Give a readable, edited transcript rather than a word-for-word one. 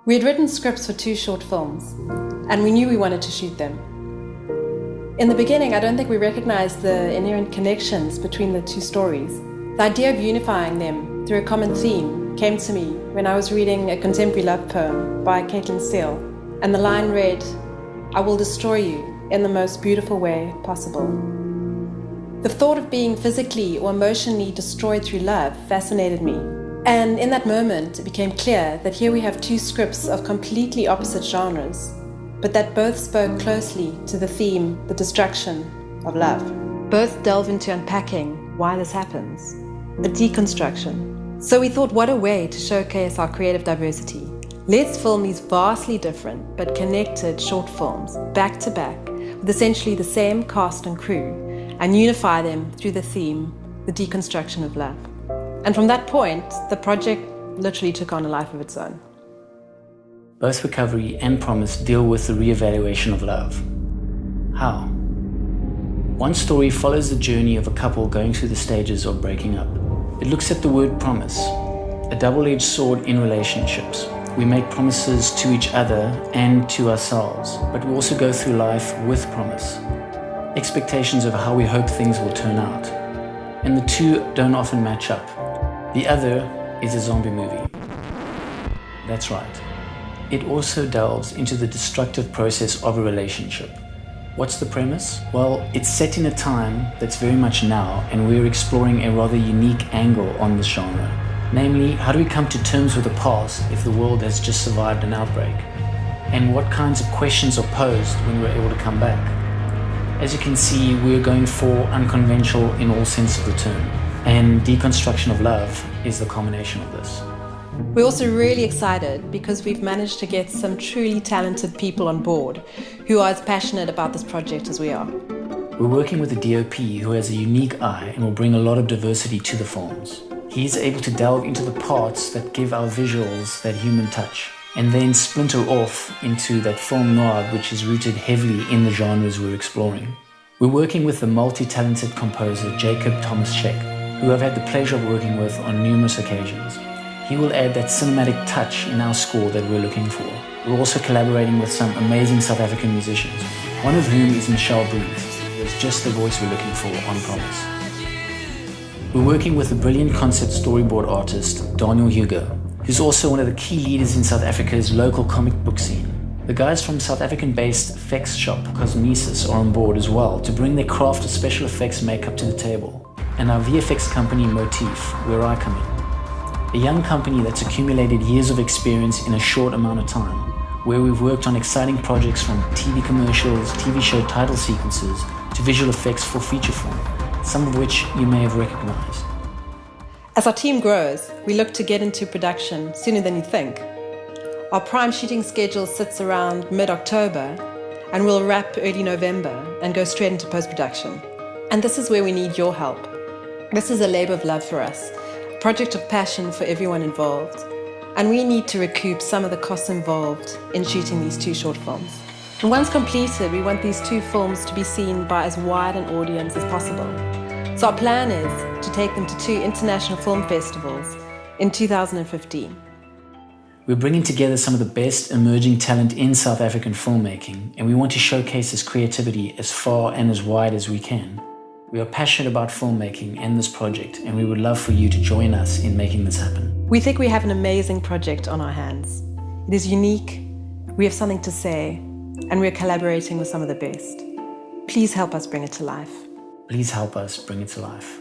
We had written scripts for 2 short films, and we knew we wanted to shoot them. In the beginning, I don't think we recognized the inherent connections between the 2 stories. The idea of unifying them through a common theme came to me when I was reading a contemporary love poem by Caitlin Steele, and the line read, "I will destroy you in the most beautiful way possible." The thought of being physically or emotionally destroyed through love fascinated me. And in that moment, it became clear that here we have 2 scripts of completely opposite genres, but that both spoke closely to the theme, the destruction of love. Both delve into unpacking why this happens, a deconstruction. So we thought, what a way to showcase our creative diversity. Let's film these vastly different but connected short films back to back with essentially the same cast and crew and unify them through the theme, the deconstruction of love. And from that point, the project literally took on a life of its own. Both Recovery and Promise deal with the re-evaluation of love. How? One story follows the journey of a couple going through the stages of breaking up. It looks at the word promise, a double-edged sword in relationships. We make promises to each other and to ourselves, but we also go through life with promise. Expectations of how we hope things will turn out. And the 2 don't often match up. The other is a zombie movie. That's right. It also delves into the destructive process of a relationship. What's the premise? Well, it's set in a time that's very much now, and we're exploring a rather unique angle on this genre. Namely, how do we come to terms with the past if the world has just survived an outbreak? And what kinds of questions are posed when we're able to come back? As you can see, we're going for unconventional in all sense of the term. And deconstruction of love is the culmination of this. We're also really excited because we've managed to get some truly talented people on board who are as passionate about this project as we are. We're working with a DOP who has a unique eye and will bring a lot of diversity to the films. He's able to delve into the parts that give our visuals that human touch, and then splinter off into that film noir which is rooted heavily in the genres we're exploring. We're working with the multi-talented composer Jacob Thomas Czech, who I've had the pleasure of working with on numerous occasions. He will add that cinematic touch in our score that we're looking for. We're also collaborating with some amazing South African musicians, one of whom is Michelle Breeze, who is just the voice we're looking for on Promise. We're working with the brilliant concept storyboard artist Daniel Hugo, who's also one of the key leaders in South Africa's local comic book scene. The guys from South African-based effects shop Cosmesis are on board as well to bring their craft of special effects makeup to the table. And our VFX company Motif, where I come in. A young company that's accumulated years of experience in a short amount of time, where we've worked on exciting projects from TV commercials, TV show title sequences, to visual effects for feature film, some of which you may have recognized. As our team grows, we look to get into production sooner than you think. Our prime shooting schedule sits around mid-October, and we'll wrap early November and go straight into post-production. And this is where we need your help. This is a labor of love for us, a project of passion for everyone involved, and we need to recoup some of the costs involved in shooting these 2 short films. And once completed, we want these 2 films to be seen by as wide an audience as possible. So our plan is to take them to 2 international film festivals in 2015. We're bringing together some of the best emerging talent in South African filmmaking, and we want to showcase this creativity as far and as wide as we can. We are passionate about filmmaking and this project, and we would love for you to join us in making this happen. We think we have an amazing project on our hands. It is unique, we have something to say, and we're collaborating with some of the best. Please help us bring it to life. Please help us bring it to life.